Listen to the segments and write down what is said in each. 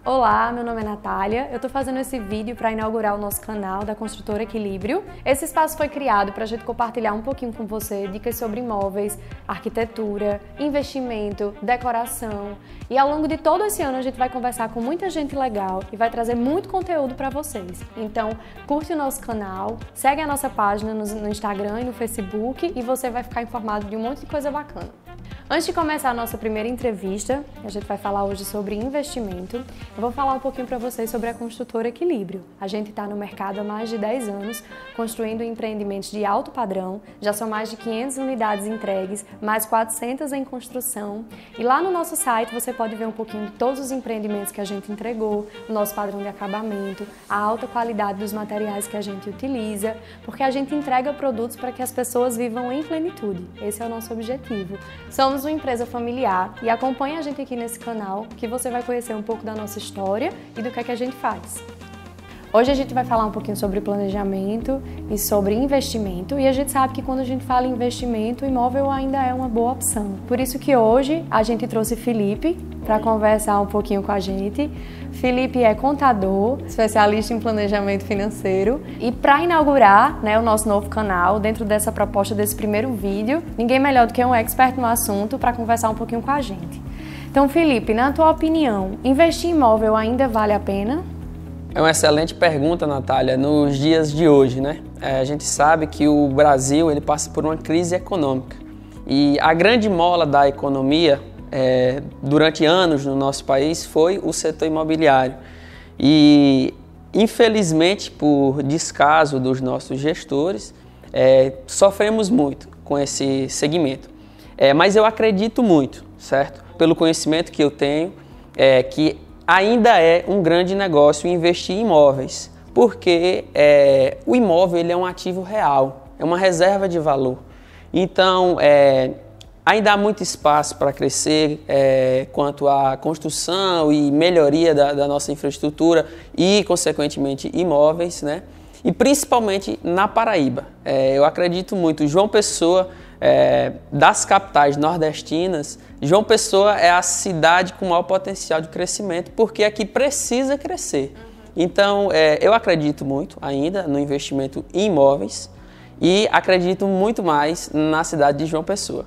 Olá, meu nome é Natália, eu tô fazendo esse vídeo para inaugurar o nosso canal da Construtora Equilíbrio. Esse espaço foi criado para a gente compartilhar um pouquinho com você dicas sobre imóveis, arquitetura, investimento, decoração. E ao longo de todo esse ano a gente vai conversar com muita gente legal e vai trazer muito conteúdo para vocês. Então, curte o nosso canal, segue a nossa página no Instagram e no Facebook e você vai ficar informado de um monte de coisa bacana. Antes de começar a nossa primeira entrevista, a gente vai falar hoje sobre investimento, eu vou falar um pouquinho para vocês sobre a Construtora Equilíbrio. A gente está no mercado há mais de 10 anos, construindo empreendimentos de alto padrão, já são mais de 500 unidades entregues, mais 400 em construção. E lá no nosso site você pode ver um pouquinho de todos os empreendimentos que a gente entregou, o nosso padrão de acabamento, a alta qualidade dos materiais que a gente utiliza, porque a gente entrega produtos para que as pessoas vivam em plenitude. Esse é o nosso objetivo. Somos uma empresa familiar e acompanhe a gente aqui nesse canal que você vai conhecer um pouco da nossa história e do que é que a gente faz. Hoje a gente vai falar um pouquinho sobre planejamento e sobre investimento e a gente sabe que quando a gente fala em investimento, o imóvel ainda é uma boa opção. Por isso que hoje a gente trouxe Felipe para conversar um pouquinho com a gente. Felipe é contador, especialista em planejamento financeiro e para inaugurar o nosso novo canal, dentro dessa proposta desse primeiro vídeo, ninguém melhor do que um expert no assunto para conversar um pouquinho com a gente. Então, Felipe, na tua opinião, investir em imóvel ainda vale a pena? É uma excelente pergunta, Natália, nos dias de hoje, né? A gente sabe que o Brasil ele passa por uma crise econômica e a grande mola da economia durante anos no nosso país foi o setor imobiliário e infelizmente por descaso dos nossos gestores sofremos muito com esse segmento, mas eu acredito muito, certo? Pelo conhecimento que eu tenho, que ainda é um grande negócio investir em imóveis, porque o imóvel ele é um ativo real, é uma reserva de valor. Então, ainda há muito espaço para crescer quanto à construção e melhoria da nossa infraestrutura e, consequentemente, imóveis, né? E principalmente na Paraíba. Eu acredito muito, João Pessoa, das capitais nordestinas, João Pessoa é a cidade com maior potencial de crescimento, porque aqui precisa crescer. Então, eu acredito muito ainda no investimento em imóveis e acredito muito mais na cidade de João Pessoa.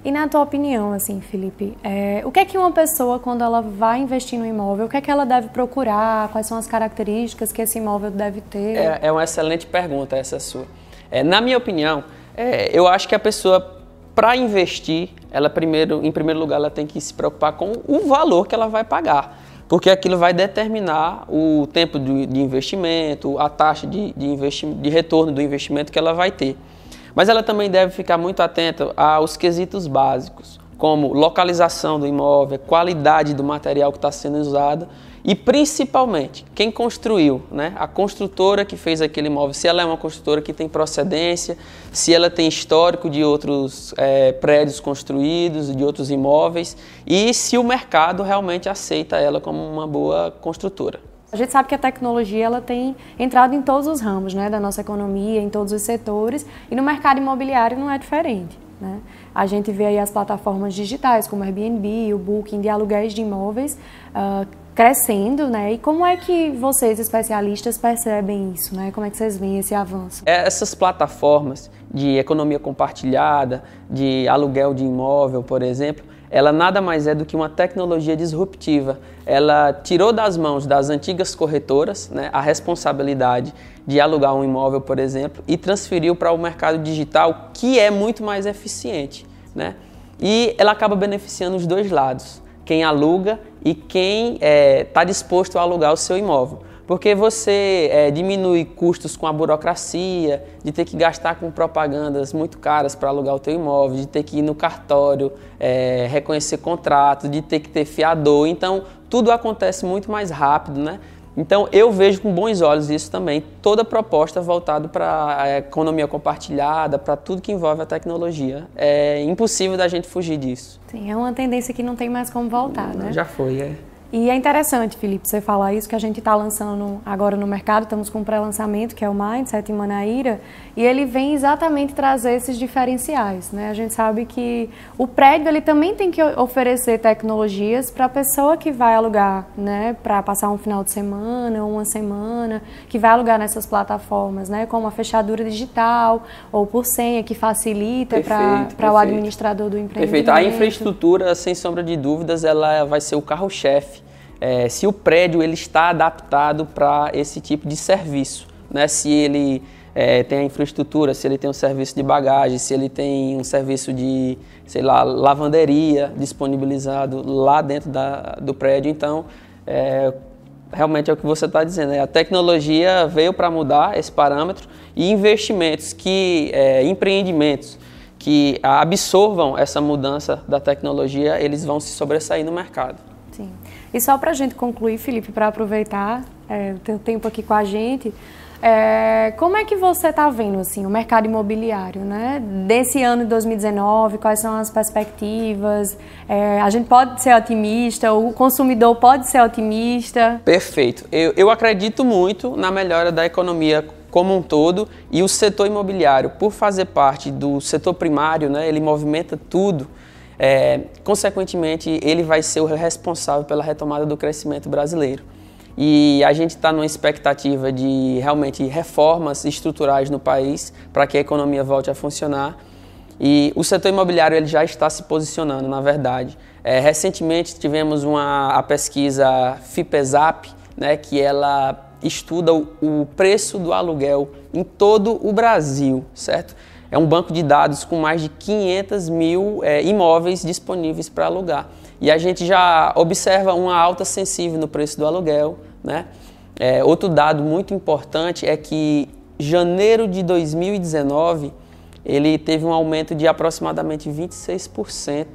E na tua opinião, assim, Felipe, o que é que uma pessoa, quando ela vai investir no imóvel, o que é que ela deve procurar? Quais são as características que esse imóvel deve ter? É uma excelente pergunta essa sua. Na minha opinião, eu acho que a pessoa, para investir, ela em primeiro lugar, ela tem que se preocupar com o valor que ela vai pagar, porque aquilo vai determinar o tempo de investimento, a taxa de retorno do investimento que ela vai ter. Mas ela também deve ficar muito atenta aos quesitos básicos, como localização do imóvel, qualidade do material que está sendo usado e principalmente quem construiu, né? A construtora que fez aquele imóvel, se ela é uma construtora que tem procedência, se ela tem histórico de outros prédios construídos, de outros imóveis e se o mercado realmente aceita ela como uma boa construtora. A gente sabe que a tecnologia ela tem entrado em todos os ramos, né, da nossa economia, em todos os setores, e no mercado imobiliário não é diferente, né? A gente vê aí as plataformas digitais como Airbnb, o Booking, de aluguéis de imóveis crescendo, né? E como é que vocês, especialistas, percebem isso, né? Como é que vocês veem esse avanço? Essas plataformas de economia compartilhada, de aluguel de imóvel, por exemplo, ela nada mais é do que uma tecnologia disruptiva. Ela tirou das mãos das antigas corretoras, né, a responsabilidade de alugar um imóvel, por exemplo, e transferiu para o mercado digital, que é muito mais eficiente, né? E ela acaba beneficiando os dois lados, quem aluga e quem está disposto a alugar o seu imóvel. Porque você diminui custos com a burocracia, de ter que gastar com propagandas muito caras para alugar o teu imóvel, de ter que ir no cartório, reconhecer contrato, de ter que ter fiador. Então, tudo acontece muito mais rápido, né? Então, eu vejo com bons olhos isso também, toda proposta voltada para a economia compartilhada, para tudo que envolve a tecnologia. É impossível da gente fugir disso. Sim, é uma tendência que não tem mais como voltar, né? Já foi, E é interessante, Felipe, você falar isso, que a gente está lançando agora no mercado, estamos com um pré-lançamento, que é o Mindset em Manaíra, e ele vem exatamente trazer esses diferenciais, né? A gente sabe que o prédio ele também tem que oferecer tecnologias para a pessoa que vai alugar, né? Para passar um final de semana ou uma semana, que vai alugar nessas plataformas, né? Como a fechadura digital ou por senha, que facilita para o administrador do empreendimento. Perfeito. A infraestrutura, sem sombra de dúvidas, ela vai ser o carro-chefe. Se o prédio ele está adaptado para esse tipo de serviço, né? Se ele tem a infraestrutura, se ele tem um serviço de bagagem, se ele tem um serviço de, sei lá, lavanderia disponibilizado lá dentro do prédio, então realmente é o que você está dizendo, né? A tecnologia veio para mudar esse parâmetro e empreendimentos que absorvam essa mudança da tecnologia, eles vão se sobressair no mercado. Sim. E só para a gente concluir, Felipe, para aproveitar o teu tempo aqui com a gente, como é que você está vendo assim, o mercado imobiliário, né? Desse ano de 2019, quais são as perspectivas? A gente pode ser otimista, o consumidor pode ser otimista? Perfeito. Eu acredito muito na melhora da economia como um todo, e o setor imobiliário, por fazer parte do setor primário, né, ele movimenta tudo. Consequentemente, ele vai ser o responsável pela retomada do crescimento brasileiro. E a gente está numa expectativa de realmente reformas estruturais no país para que a economia volte a funcionar. E o setor imobiliário ele já está se posicionando, na verdade. Recentemente tivemos a pesquisa FIPESAP, né, que ela estuda o preço do aluguel em todo o Brasil, certo? É um banco de dados com mais de 500 mil imóveis disponíveis para alugar. E a gente já observa uma alta sensível no preço do aluguel, né? Outro dado muito importante é que janeiro de 2019 ele teve um aumento de aproximadamente 26%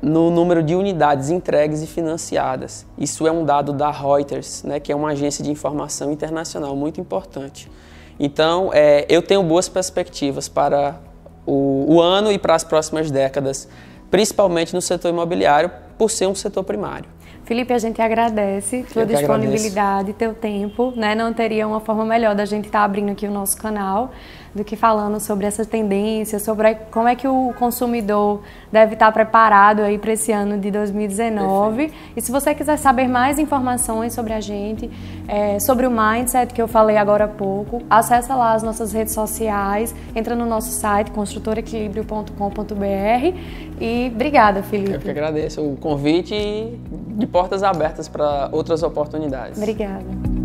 no número de unidades entregues e financiadas. Isso é um dado da Reuters, né, que é uma agência de informação internacional muito importante. Então, eu tenho boas perspectivas para o ano e para as próximas décadas, principalmente no setor imobiliário, por ser um setor primário. Felipe, a gente agradece tua disponibilidade, teu tempo, né? Não teria uma forma melhor da gente estar abrindo aqui o nosso canal do que falando sobre essas tendências, sobre como é que o consumidor deve estar preparado aí para esse ano de 2019. Perfeito. E se você quiser saber mais informações sobre a gente, sobre o Mindset, que eu falei agora há pouco, acessa lá as nossas redes sociais, entra no nosso site, construtorequilibrio.com.br. E obrigada, Felipe. Eu que agradeço o convite e de portas abertas para outras oportunidades. Obrigada.